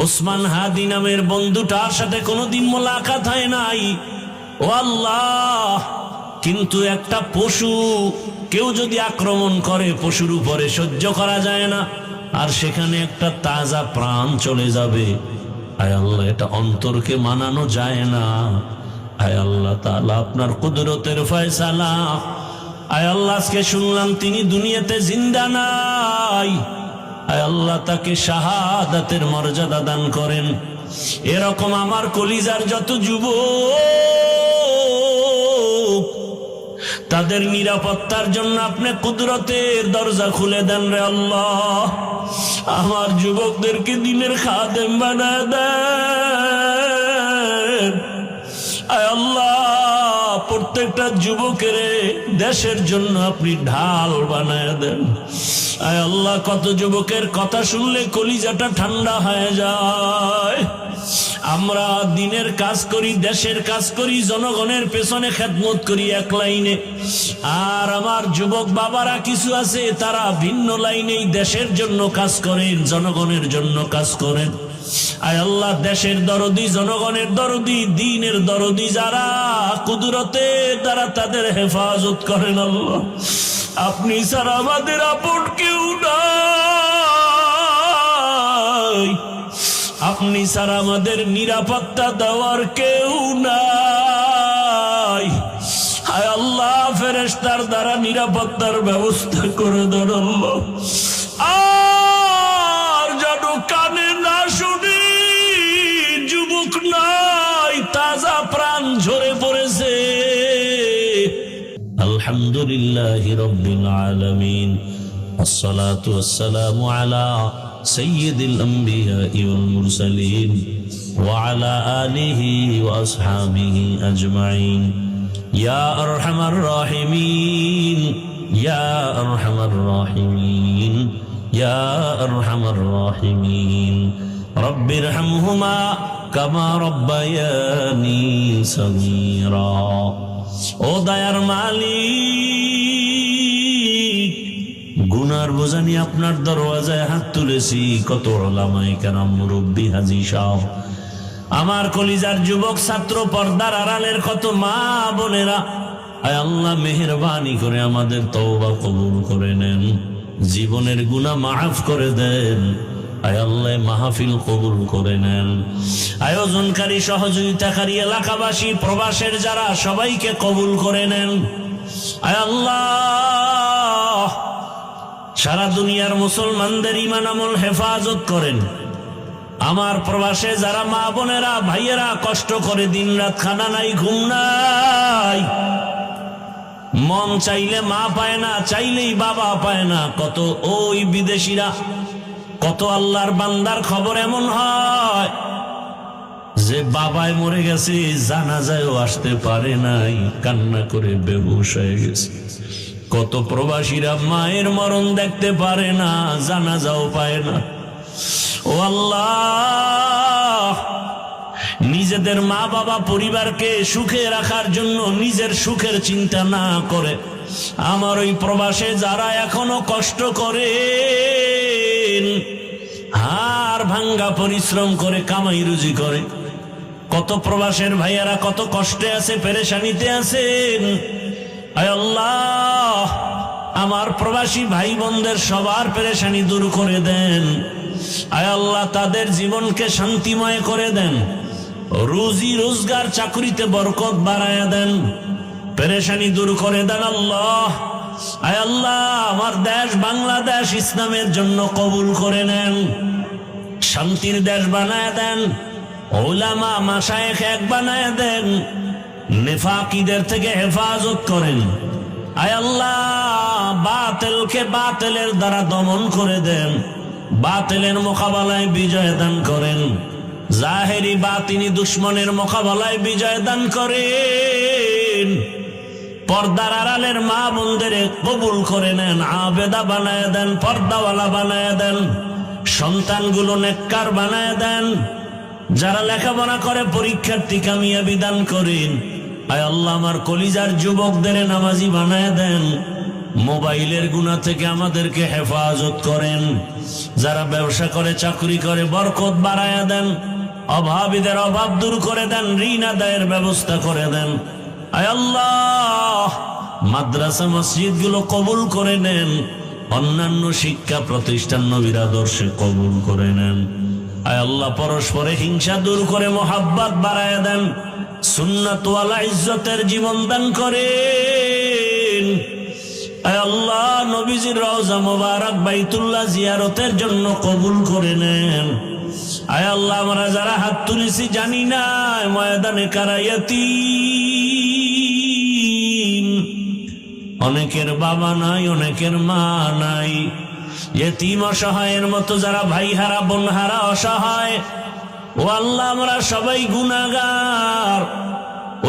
ওসমান হাদি নামের বন্ধুটার সাথে কোনোদিন মোলাকাত হয় নাই। ও আল্লাহ, কিন্তু একটা পশু কেউ যদি আক্রমণ করে পশুর উপরে সহ্য করা যায় না, আর সেখানে একটা তাজা প্রাণ চলে যাবে। আয় আল্লাহ, এটা অন্তরকে মানানো যায় না। আয় আল্লাহ তাআলা, আপনার কুদরতের ফয়সালা। আয় আল্লাহ, আজকে শুনলাম তিনি দুনিয়াতে জিন্দা নাই। আয় আল্লাহ, তাকে শাহাদাতের মর্যাদা দান করেন। এরকম আমার কলিজার যত যুবক, তাদের নিরাপত্তার জন্য আপনি কুদরতের দরজা খুলে দেন রে আল্লাহ। আমার যুবকদেরকে দিনের খাদেম বানায় দেন। আয় আল্লাহ, প্রত্যেকটা যুবকের দেশের জন্য আপনি ঢাল বানায় দেন। আয় আল্লাহ, কত যুবকের কথা শুনলে কলিজাটা ঠান্ডা হয়ে যায়। আমরা দিনের কাজ করি, দেশের কাজ করি, জনগণের পেছনে খেদমত করি এক লাইনে, আর আমার যুবক বাবারা কিছু আছে তারা ভিন্ন লাইনেই দেশের জন্য কাজ করেন, জনগণের জন্য কাজ করেন। আয় আল্লাহ, দেশের দরদি, জনগণের দরদি, দ্বীনের দরদি যারা, কুদরতের দ্বারা তাদের হেফাজত করেন আল্লাহ। আপনি ছাড়া আমাদের আপন কেউ নাই, আপনি ছাড়া আমাদের নিরাপত্তা দেওয়ার কেউ নাই। হায় আল্লাহ, ফেরেশতার দ্বারা নিরাপত্তার ব্যবস্থা করে দেন আল্লাহ। আর যেন কানে না শুনি, যুবক নাই, তাজা প্রাণ ঝরে পড়েছে। আলহামদুলিল্লাহি রাব্বিল আলামিন, আসসালাতু ওয়াসসালামু আলা সাইয়্যিদিল আমবিয়াই ওয়াল মুরসালিন ওয়া আলা আলিহি ওয়া আসহাবিহি আজমাইন। ইয়া আরহামার রাহিমিন, ইয়া আরহামার রাহিমিন, ইয়া আরহামার রাহিমিন। রব্বিরহামহুমা কামা রাব্বায়ানি সগীরা। ও দয়ার মালিক, গুনার বোঝা নিয়ে আপনার দরওয়াজায় হাত তুলেছি। কত উলামায়ে কেরাম, মুরব্বী, হাজী সাহেব, আমার কলিজার যুবক ছাত্র, পর্দার আড়ালের কত মা বোনেরা, আয় আল্লাহ মেহেরবানি করে আমাদের তওবা কবুল করে নেন, জীবনের গুনাহ মাফ করে দেন। আয় আল্লাহ, মাহফিল কবুল করে নেন। আয়োজনকারী, সহযোগিতাকারী, এলাকাবাসী, প্রবাসের যারা, সবাইকে কবুল করে নেন। আয় আল্লাহ, সারা দুনিয়ার মুসলমানদের ঈমান আমল হেফাজত করেন। আমার প্রবাসে যারা মা বোনেরা, ভাইয়েরা কষ্ট করে দিন রাত, খানা নাই, ঘুম নাই, মন চাইলে মা পায় না, চাইলেই বাবা পায় না। কত ওই বিদেশিরা, কত আল্লাহর বান্দার খবর এমন হয় যে বাবায় মরে গেছে, জানাজায়ও আসতে পারে নাই, কান্না করে বেহুশ হয়ে গেছে। কত প্রবাসীরা মায়ের মরণ দেখতে পারে না, জানাজাও পায় না। ও আল্লাহ, নিজেদের মা বাবা পরিবারকে সুখে রাখার জন্য নিজের সুখের চিন্তা না করে আমার ওই প্রবাসে যারা এখনো কষ্ট করে, হাড় ভাঙ্গা পরিশ্রম করে কামাই রুজি করে, কত প্রবাসের ভাইয়ারা কত কষ্টে আছে, পেরেশানিতে আছেন। আয় আল্লাহ, আমার প্রবাসী ভাই বোনদের সবার পেরেশানি দূর করে দেন। আয় আল্লাহ, তাদের জীবনকে শান্তিময় করে দেন, রুজি রোজগার চাকরিতে বরকত বাড়ায়া দেন, পেরেশানি দূর করে দেন আল্লাহ। আয় আল্লাহ, আমার দেশ বাংলাদেশ ইসলামের জন্য কবুল করে নেন, শান্তির দেশ বানায় দেন, উলামা মাশায়েখ এক বানায় দেন, নেফাকিদের থেকে হেফাজত করেন। আয় আল্লাহ, বাতিলকে বাতিলের দ্বারা দমন করে দেন, বাতিলের মোকাবেলায় বিজয় দান করেন, জাহেরি বাতিনি দুশ্মনের মোকাবেলায় বিজয় দান করেন। পর্দার আড়ালের মা বোনদের কবুল করে নেন, আবেদা বানায় দেন, পর্দাওয়ালা বানায় দেন, সন্তানগুলো নেককার বানায় দেন, যারা লেখাপড়া করে পরীক্ষার্থী কামিয়াবি দান করেন। আয় আল্লাহ, আমার কলিজার যুবকদের নামাজি বানায় দেন, মোবাইলের গুনাহ থেকে আমাদেরকে হেফাজত করেন। যারা ব্যবসা করে, চাকরি করে, বরকত বাড়ায়া দেন। অভাবীদের অভাব দূর করে দেন, ঋণ আদায়ের ব্যবস্থা করে দেন। আয় আল্লাহ, মাদ্রাসা মসজিদ গুলো কবুল করে নেন। অন্যান্য শিক্ষা প্রতিষ্ঠান নবীর আদর্শে কবুল করে নেন। আয় আল্লাহ, পরস্পরে হিংসা দূর করে মোহাব্বত বাড়ায়া দেন। সুন্নাত ওয়ালা ইজ্জতের জীবন দান করেন। আয় আল্লাহ, নবীজির রওজা মোবারক বাইতুল্লাহ জিয়ারতের জন্য কবুল করে নেন। আয় আল্লাহ, আমরা যারা হাত তুলেছি জানি না ময়দানে কারা ইয়তীম, অনেকের বাবা নাই, অনেকের মা নাই। ইয়তীম অসহায়ের মতো যারা ভাই হারা, বোন হারা, অসহায়, ও আল্লাহ, আমরা সবাই গুনাহগার।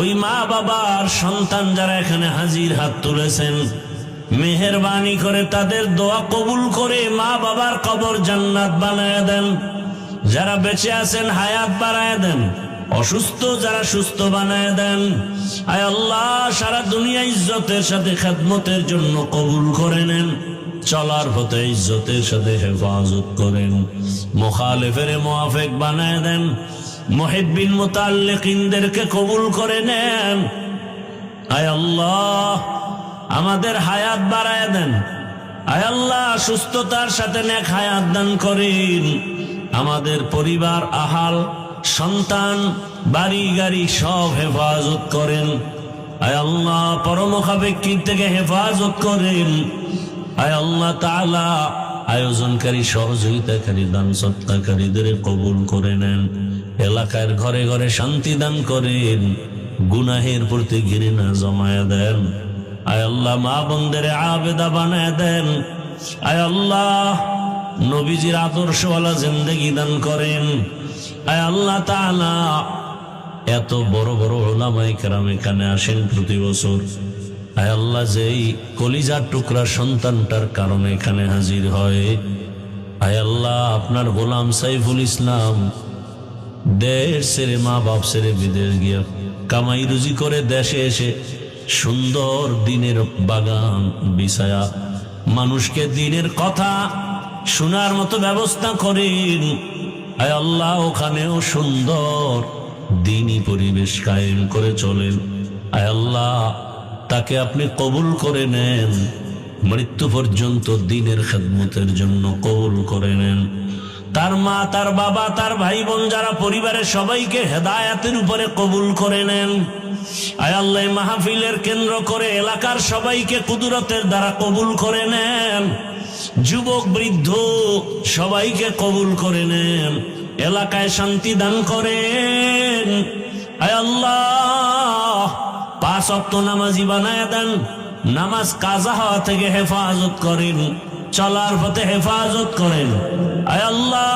ওই মা বাবার সন্তান যারা এখানে হাজির হাত তুলেছেন, মেহেরবানি করে তাদের দোয়া কবুল করে মা বাবার কবর জান্নাত বানায় দেন। যারা বেঁচে আছেন হায়াত বাড়ায় দেন, অসুস্থ যারা সুস্থ বানায় দেন। আয় আল্লাহ, সারা দুনিয়া ইজ্জতের সাথে খেদমতের জন্য কবুল করে নেন। চলার পথে ইজ্জতের সাথে হেফাজত করেন। মুখালিফের মুআফিক বানায় দেন। মুহিব্বিন মুতাআল্লিকিনদেরকে কবুল করে নেন। আয় আল্লাহ, আমাদের হায়াত বাড়ায় দেন। আয় আল্লাহ, সুস্থতার সাথে নেক হায়াত দান করেন। আমাদের পরিবার, আহাল, সন্তান, বাড়ি গাড়ি সব হেফাজত করেন। আয় আল্লাহ, পরমুখাপেক্ষী থেকে হেফাজত করেন। আয় আল্লাহ তাআলা, আয়োজনকারী, সহযোগিতাকারী, দান সৎকারীদের কবুল করে নেন। এলাকার ঘরে ঘরে শান্তি দান করেন। গুনাহের প্রতি ঘৃণা জমায়া দেন। আয় আল্লাহ, মা বোনদের আবেদা বানায় দেন। আয় আল্লাহ, নবীজির আদর্শওয়ালা জিন্দেগি দান করেন। আয় আল্লাহ তাআলা, এত বড় বড় উলামায়ে কেরাম এখানে আসেন প্রতি বছর। আয় আল্লাহ, যেই কলিজার টুকরা সন্তানটার কারণে এখানে হাজির হয়, আয় আল্লাহ, আপনার গোলাম সাইফুল ইসলাম দেশ ছেড়ে, মা বাপ ছেড়ে বিদেশ গিয়া কামাই রুজি করে দেশে এসে সুন্দর দিনের বাগান বিছায়া মানুষকে দিনের কথা শোনার মতো ব্যবস্থা করেন। আয় আল্লাহ, ওখানেও সুন্দর দিনী পরিবেশ কায়েম করে চলেন। আয় আল্লাহ, তাকে আপনি কবুল করে নেন। মৃত্যু পর্যন্ত দিনের খেদমতের জন্য কবুল করে নেন। তার মা, তার বাবা, তার ভাই বোন যারা পরিবারের সবাইকে হেদায়েতের উপরে কবুল করে নেন। আয় আল্লাহ, মাহফিলের কেন্দ্র করে এলাকার সবাইকে কুদরতের দ্বারা কবুল করে নেন। যুবক বৃদ্ধ সবাইকে কবুল করে নেন। এলাকায় শান্তি দান করেন। আয় আল্লাহ, 5 ওয়াক্ত নামাজি বানায় দেন। নামাজ কাজা হওয়া থেকে হেফাজত করেন। চলার পথে হেফাজত করেন। আয় আল্লাহ,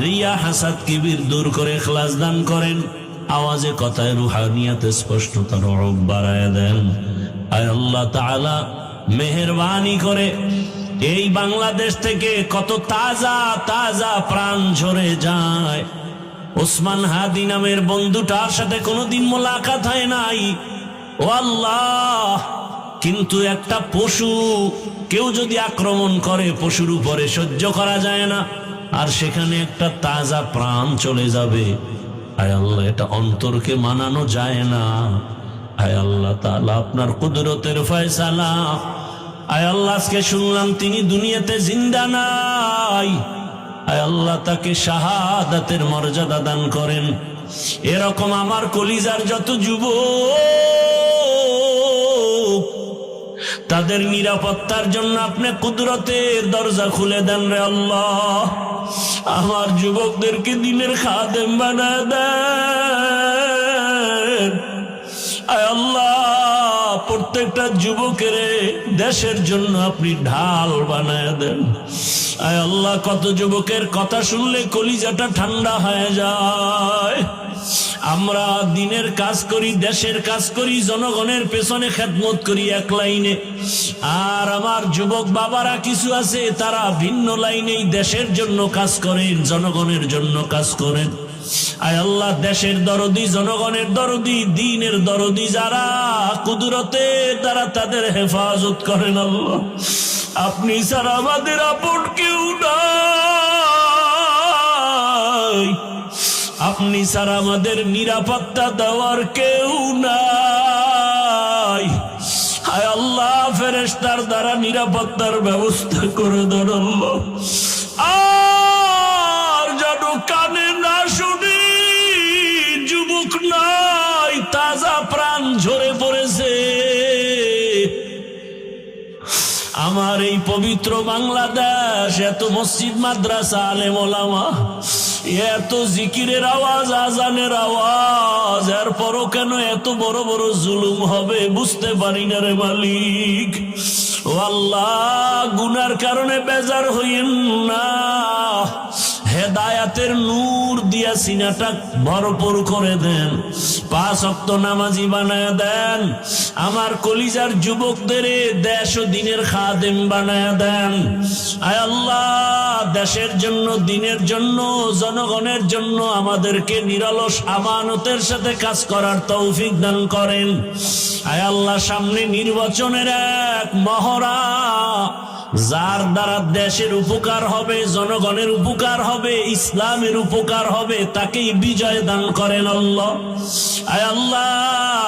রিয়া, হাসাদ, কিবির দূর করে ইখলাস দান করেন। আওয়াজে কথায় রুহানিয়াতে স্পষ্টতার রব বাড়ায় দেন। আয় আল্লাহ তাআলা, মেহেরবানি করে এই বাংলাদেশ থেকে কত তাজা তাজা প্রাণ ঝরে যায়। ওসমান হাদি নামের বন্ধুটার সাথে কোনোদিন মোলাকাত হয় নাই, ও আল্লাহ, কিন্তু একটা পশু কেউ যদি আক্রমণ করে, পশুর উপরে সহ্য করা যায় না, আর সেখানে একটা তাজা প্রাণ চলে যাবে। আয় আল্লাহ, এটা অন্তরকে মানানো যায় না। আয় আল্লাহ তাআলা, আপনার কুদরতের ফয়সালা। আয় আল্লাহ, আজকে শুনলাম তিনি দুনিয়াতে জিন্দা নাই। আয় আল্লাহ, তাকে শাহাদাতের মর্যাদা দান করেন। এরকম আমার কলিজার যত যুবক, তাদের নিরাপত্তার জন্য আপনি কুদরতের দরজা খুলে দেন রে আল্লাহ। আমার যুবকদেরকে দিনের খাদেম বানায় দেন। আয় আল্লাহ, প্রত্যেকটা যুবকের দেশের জন্য আপনি ঢাল বানায় দেন। আয় আল্লাহ, কত যুবকের কথা শুনলে কলিজাটা ঠান্ডা হয়ে যায়। আমরা দিনের কাজ করি, দেশের কাজ করি, জনগণের পেছনে খেদমত করি এক লাইনে, আর আমার যুবক বাবারা কিছু আছে তারা ভিন্ন লাইনেই দেশের জন্য কাজ করেন, জনগণের জন্য কাজ করেন। আয় আল্লাহ, দেশের দরদি, জনগণের দরদি, দ্বীনের দরদি যারা, কুদরতে তারা তাদের হেফাজত করেন আল্লাহ। আপনি ছাড়া আমাদের আপন কেউ নাই, আপনি ছাড়া আমাদের নিরাপত্তা দেওয়ার কেউ নাই। হায় আল্লাহ, ফেরেশতার দ্বারা নিরাপত্তার ব্যবস্থা করে দেন আল্লাহ। আর যেন কানে না শুনি, যুবক নাই, তাজা প্রাণ ঝরে পড়েছে। আমার এই পবিত্র বাংলাদেশ, এত মসজিদ, মাদ্রাসা, আলেম ওলামা, এত জিকিরের আওয়াজ, আজানের আওয়াজ, এরপরও কেন এত বড় বড় জুলুম হবে বুঝতে পারি না রে মালিক। ও আল্লাহ, গুনার কারণে বেজার হইেন না, হেদায়াতের নূর দিয়া সিনাটা ভরপুর করে দেন, 5 ওয়াক্ত নামাজি বানায় দেন, আমার কলিজার যুবকদের দেশ ও দিনের খাদেম বানায় দেন। আয় আল্লাহ, দেশের জন্য, দিনের জন্য, জনগণের জন্য আমাদেরকে নিরলস আমানতের সাথে কাজ করার তৌফিক দান করেন। আয় আল্লাহ, সামনে নির্বাচনের এক মহড়া, যার দ্বারা দেশের উপকার হবে, জনগণের উপকার হবে, ইসলামের উপকার হবে, তাকেই বিজয় দান করেন আল্লাহ। আয় আল্লাহ,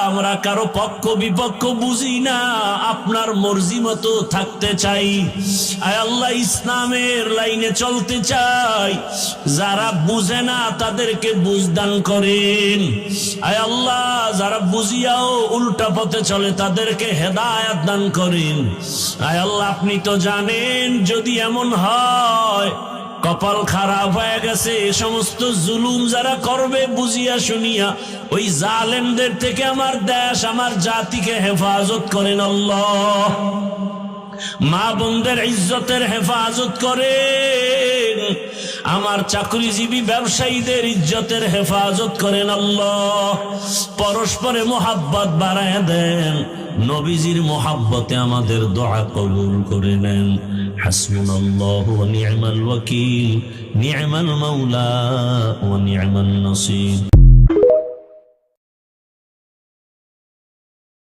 আমরা কারো পক্ষ বিপক্ষ বুঝি না, আপনার মর্জি মতো থাকতে চাই। আয় আল্লাহ, ইসলামের লাইনে চলতে চাই, যারা বুঝে না তাদেরকে বুঝ দান করেন। আয় আল্লাহ, যারা বুঝিয়াও উল্টা পথে চলে তাদেরকে হেদায়েত দান করেন। আয় আল্লাহ, আপনি তো জানেন, যদি এমন হয় কপাল খারাপ হয়ে গেছে, এ সমস্ত জুলুম যারা করবে বুঝিয়া শুনিয়া, ওই জালেমদের থেকে আমার দেশ, আমার জাতিকে হেফাজত করেন আল্লাহ। মা বোনদের ইজ্জতের হেফাজত করেন, আমার চাকরিজীবী ব্যবসায়ীদের ইজ্জতের হেফাজত করেন আল্লাহ। পরস্পরে মোহাব্বত বাড়ায় দেন, নবীজির মোহাব্বতে আমাদের দোয়া কবুল করে নেন। হাসবুনাল্লাহু ওয়া নি'মাল ওয়াকিল, নি'মাল মাওলা ওয়া নি'মান নাসির।